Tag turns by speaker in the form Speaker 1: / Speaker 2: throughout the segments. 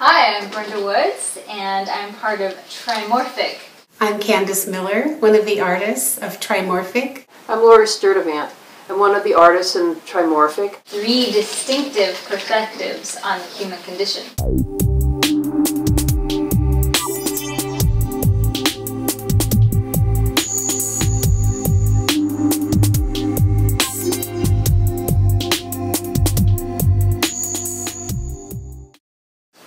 Speaker 1: Hi, I'm Brenda Woods, and I'm part of Trimorphic.
Speaker 2: I'm Candace Miller, one of the artists of Trimorphic.
Speaker 3: I'm Laura Sturdivant. I'm one of the artists in Trimorphic.
Speaker 1: 3 distinctive perspectives on the human condition.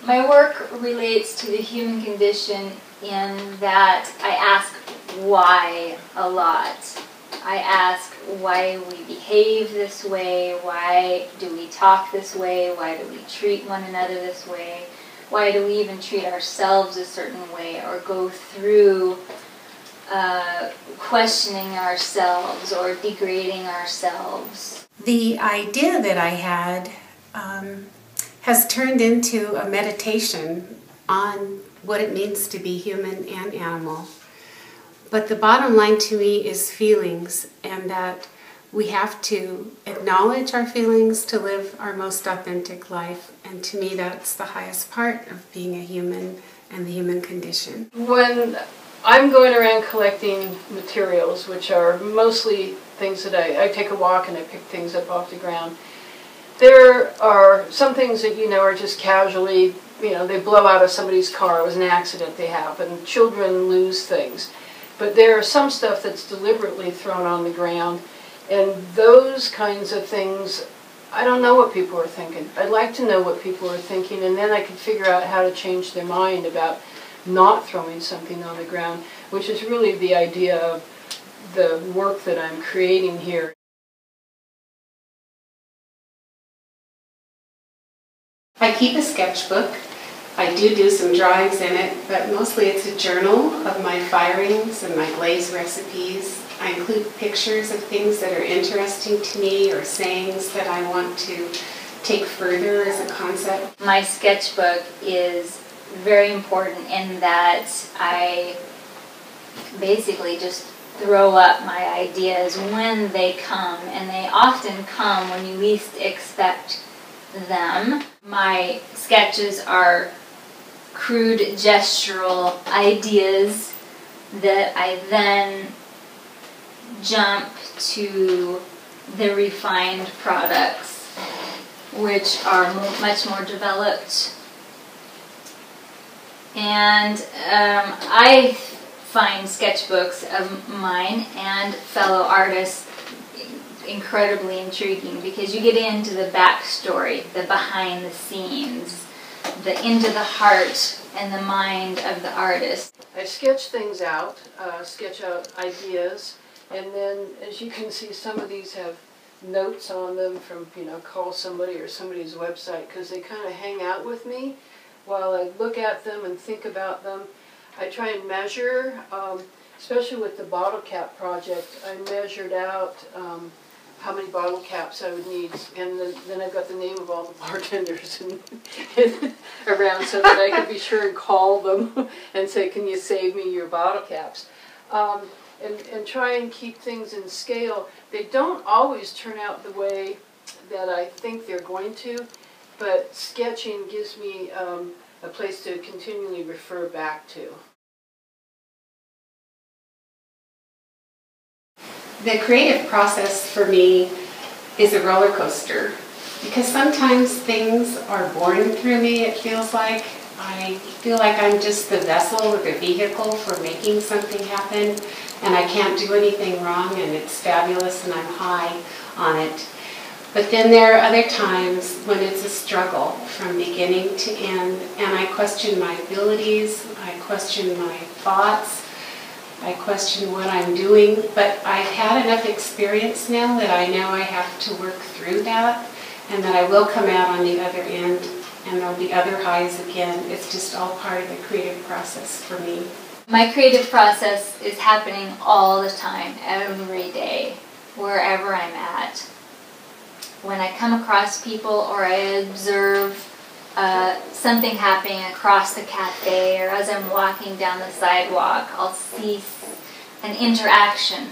Speaker 1: My work relates to the human condition in that I ask why a lot. I ask why we behave this way, why do we talk this way, why do we treat one another this way, why do we even treat ourselves a certain way or go through questioning ourselves or degrading ourselves.
Speaker 2: The idea that I had has turned into a meditation on what it means to be human and animal. But the bottom line to me is feelings, and that we have to acknowledge our feelings to live our most authentic life. And to me, that's the highest part of being a human and the human condition.
Speaker 3: When I'm going around collecting materials, which are mostly things that I take a walk and I pick things up off the ground, there are some things that are just casually, they blow out of somebody's car. It was an accident they have, and children lose things. But there are some stuff that's deliberately thrown on the ground, and those kinds of things, I don't know what people are thinking. I'd like to know what people are thinking, and then I could figure out how to change their mind about not throwing something on the ground, which is really the idea of the work that I'm creating here.
Speaker 2: I keep a sketchbook. I do some drawings in it, but mostly it's a journal of my firings and my glaze recipes. I include pictures of things that are interesting to me or sayings that I want to take further as a concept.
Speaker 1: My sketchbook is very important in that I basically just throw up my ideas when they come, and they often come when you least expect them. My sketches are crude gestural ideas that I then jump to the refined products, which are much more developed. And I find sketchbooks of mine and fellow artists incredibly intriguing because you get into the backstory, the behind the scenes, into the heart and the mind of the artist.
Speaker 3: I sketch things out, sketch out ideas, and then as you can see, some of these have notes on them from, call somebody or somebody's website, because they kind of hang out with me while I look at them and think about them. I try and measure, especially with the bottle cap project, I measured out how many bottle caps I would need, and then I've got the name of all the bartenders around so that I could be sure and call them and say, can you save me your bottle caps? And try and keep things in scale. They don't always turn out the way that I think they're going to, but sketching gives me a place to continually refer back to.
Speaker 2: The creative process for me is a roller coaster because sometimes things are born through me, it feels like. I feel like I'm just the vessel or the vehicle for making something happen, and I can't do anything wrong, and it's fabulous and I'm high on it. But then there are other times when it's a struggle from beginning to end, and I question my abilities, I question my thoughts, I question what I'm doing, but I've had enough experience now that I know I have to work through that, and that I will come out on the other end, and there'll be other highs again. It's just all part of the creative process for me.
Speaker 1: My creative process is happening all the time, every day, wherever I'm at. When I come across people or I observe something happening across the cafe, or as I'm walking down the sidewalk, I'll see an interaction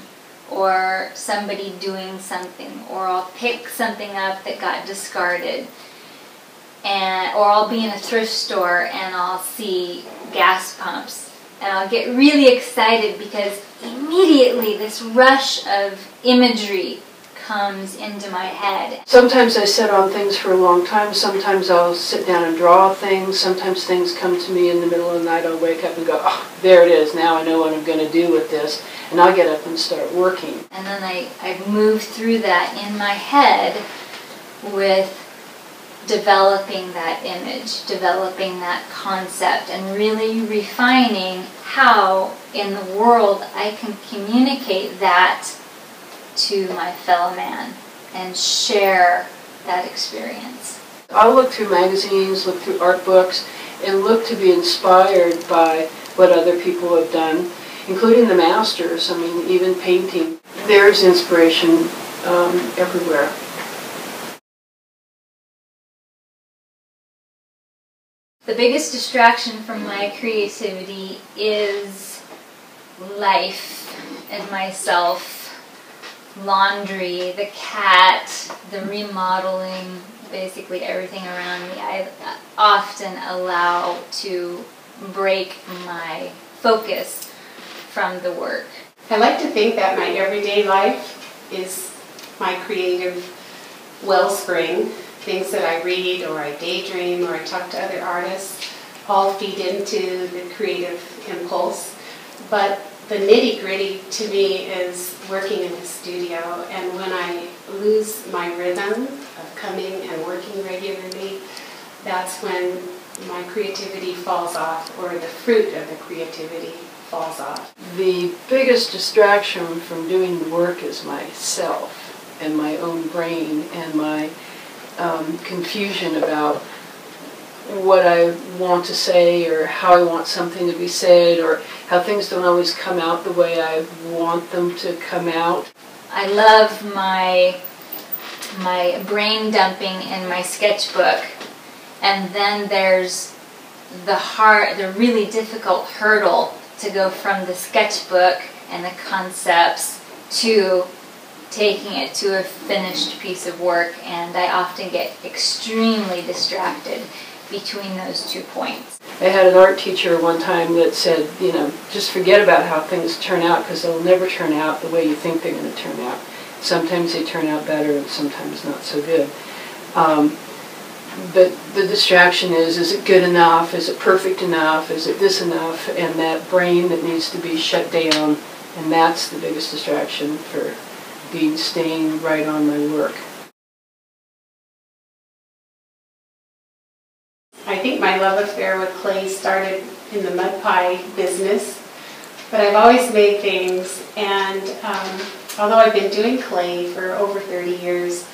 Speaker 1: or somebody doing something, or I'll pick something up that got discarded. or I'll be in a thrift store and I'll see gas pumps, and I'll get really excited because immediately this rush of imagery comes into my head.
Speaker 3: Sometimes I sit on things for a long time. Sometimes I'll sit down and draw things. Sometimes things come to me in the middle of the night. I'll wake up and go, oh, there it is. Now I know what I'm going to do with this. And I'll get up and start working.
Speaker 1: And then I move through that in my head with developing that image, developing that concept, and really refining how in the world I can communicate that to my fellow man and share that experience.
Speaker 3: I'll look through magazines, look through art books, and look to be inspired by what other people have done, including the masters. I mean, even painting. There's inspiration everywhere.
Speaker 1: The biggest distraction from my creativity is life and myself. Laundry, the cat, the remodeling, basically everything around me. I often allow to break my focus from the work.
Speaker 2: I like to think that my everyday life is my creative wellspring. Things that I read or I daydream or I talk to other artists all feed into the creative impulse. But the nitty-gritty to me is working in the studio, and when I lose my rhythm of coming and working regularly, that's when my creativity falls off, or the fruit of the creativity falls off.
Speaker 3: The biggest distraction from doing the work is myself and my own brain and my confusion about what I want to say or how I want something to be said or how things don't always come out the way I want them to come out.
Speaker 1: I love my brain dumping in my sketchbook, and then there's the really difficult hurdle to go from the sketchbook and the concepts to taking it to a finished piece of work, and I often get extremely distracted between those 2 points.
Speaker 3: I had an art teacher one time that said, you know, just forget about how things turn out because they'll never turn out the way you think they're going to turn out. Sometimes they turn out better and sometimes not so good. But the distraction is it good enough? Is it perfect enough? Is it this enough? And that brain that needs to be shut down, and that's the biggest distraction for staying right on my work.
Speaker 2: I think my love affair with clay started in the mud pie business, but I've always made things, and although I've been doing clay for over 30 years,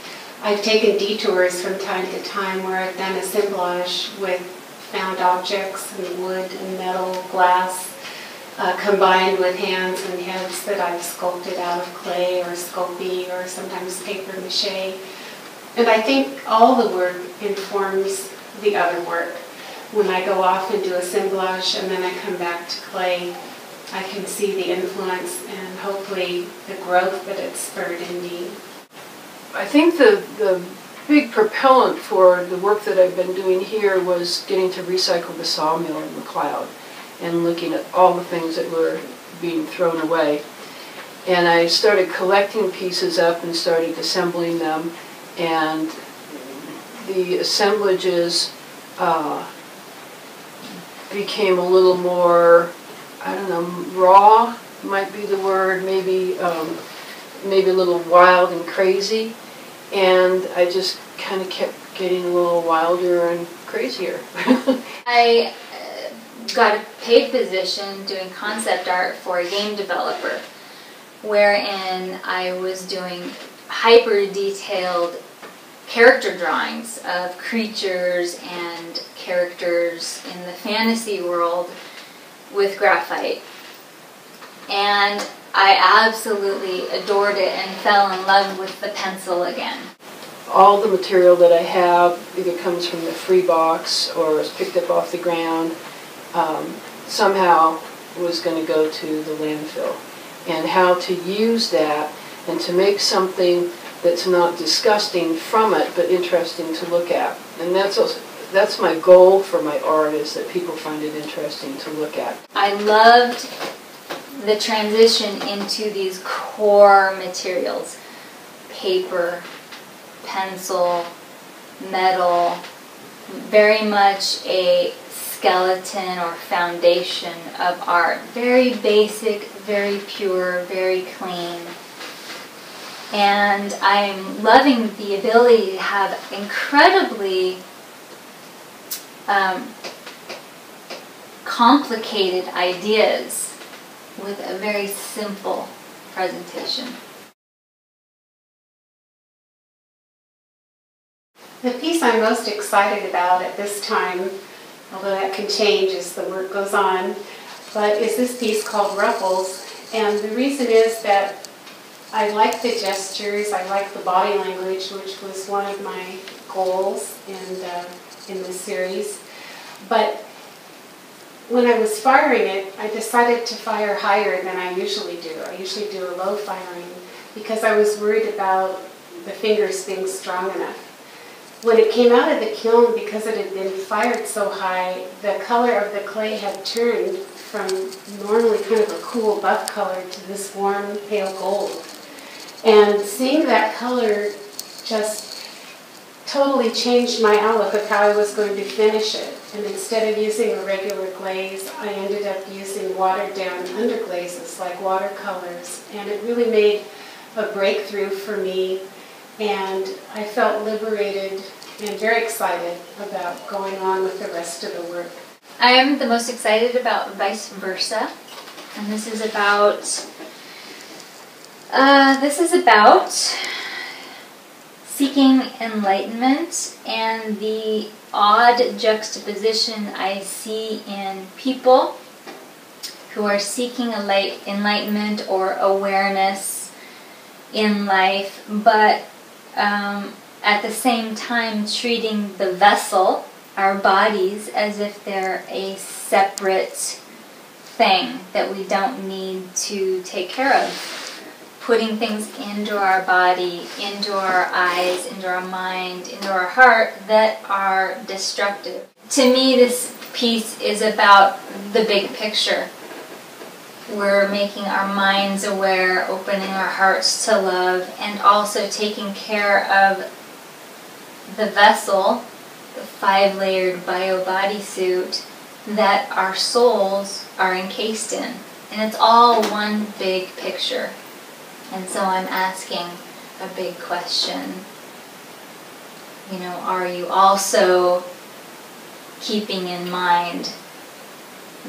Speaker 2: I've taken detours from time to time where I've done assemblage with found objects and wood and metal, glass, combined with hands and heads that I've sculpted out of clay or Sculpey or sometimes paper mache. And I think all the work informs the other work. When I go off and do assemblage and then I come back to clay, I can see the influence and hopefully the growth that it's spurred in me.
Speaker 3: I think the big propellant for the work that I've been doing here was getting to recycle the sawmill in McLeod and looking at all the things that were being thrown away. And I started collecting pieces up and started assembling them, and the assemblages became a little more, I don't know, raw might be the word, maybe a little wild and crazy, and I just kind of kept getting a little wilder and crazier.
Speaker 1: I got a paid position doing concept art for a game developer, wherein I was doing hyper-detailed character drawings of creatures and characters in the fantasy world with graphite. And I absolutely adored it and fell in love with the pencil again.
Speaker 3: All the material that I have either comes from the free box or is picked up off the ground, somehow was going to go to the landfill. And how to use that and to make something that's not disgusting from it, but interesting to look at. And that's that's my goal for my art, is that people find it interesting to look at.
Speaker 1: I loved the transition into these core materials: paper, pencil, metal, very much a skeleton or foundation of art. Very basic, very pure, very clean. And I'm loving the ability to have incredibly complicated ideas with a very simple presentation.
Speaker 2: The piece I'm most excited about at this time, although that can change as the work goes on, but is this piece called Ruffles. And the reason is that I like the gestures, I like the body language, which was one of my goals in this series. But when I was firing it, I decided to fire higher than I usually do. I usually do a low firing because I was worried about the fingers being strong enough. When it came out of the kiln, because it had been fired so high, the color of the clay had turned from normally kind of a cool buff color to this warm pale gold. And seeing that color just totally changed my outlook of how I was going to finish it. And instead of using a regular glaze, I ended up using watered down underglazes like watercolors. And it really made a breakthrough for me. And I felt liberated and very excited about going on with the rest of the work.
Speaker 1: I am the most excited about Vice Versa, and this is about seeking enlightenment and the odd juxtaposition I see in people who are seeking enlightenment or awareness in life, but at the same time treating the vessel, our bodies, as if they're a separate thing that we don't need to take care of. Putting things into our body, into our eyes, into our mind, into our heart that are destructive. To me, this piece is about the big picture. We're making our minds aware, opening our hearts to love, and also taking care of the vessel, the 5-layered bio bodysuit that our souls are encased in. And it's all one big picture. And so I'm asking a big question. You know, are you also keeping in mind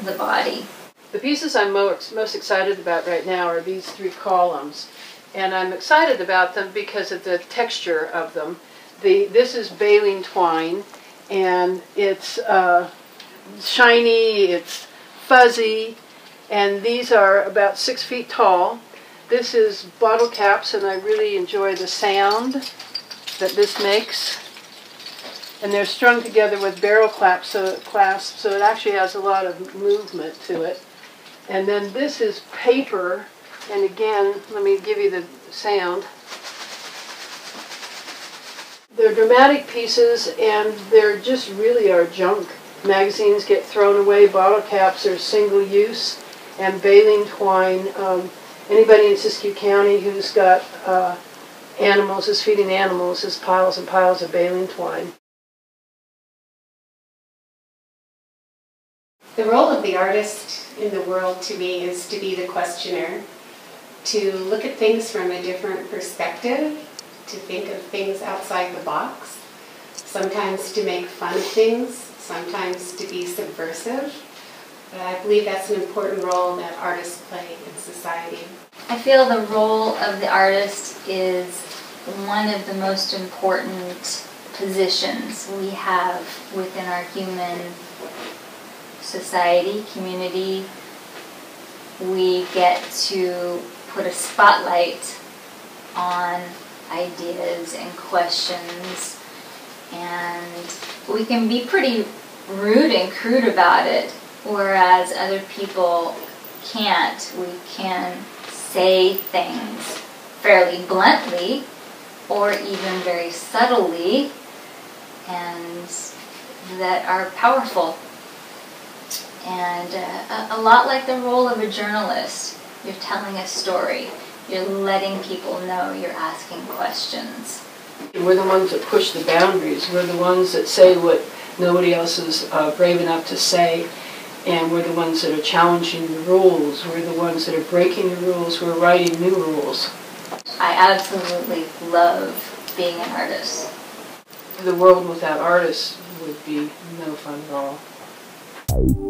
Speaker 1: the body?
Speaker 3: The pieces I'm most excited about right now are these 3 columns. And I'm excited about them because of the texture of them. This is baleen twine, and it's shiny, it's fuzzy, and these are about 6 feet tall. This is bottle caps, and I really enjoy the sound that this makes. And they're strung together with barrel clasps, so it actually has a lot of movement to it. And then this is paper, and again, let me give you the sound. They're dramatic pieces, and they're just really our junk. Magazines get thrown away, bottle caps are single use, and baleen twine. Anybody in Siskiyou County who's got animals, is feeding animals, is piles and piles of baleen twine.
Speaker 2: The role of the artist in the world to me is to be the questioner, to look at things from a different perspective, to think of things outside the box, sometimes to make fun of things, sometimes to be subversive. But I believe that's an important role that artists play in society.
Speaker 1: I feel the role of the artist is one of the most important positions we have within our human society, community. We get to put a spotlight on ideas and questions, and we can be pretty rude and crude about it, whereas other people can't. We can say things fairly bluntly or even very subtly, and that are powerful. And a lot like the role of a journalist, you're telling a story, you're letting people know, you're asking questions.
Speaker 3: We're the ones that push the boundaries. We're the ones that say what nobody else is brave enough to say. And we're the ones that are challenging the rules. We're the ones that are breaking the rules. We're writing new rules.
Speaker 1: I absolutely love being an artist.
Speaker 3: The world without artists would be no fun at all.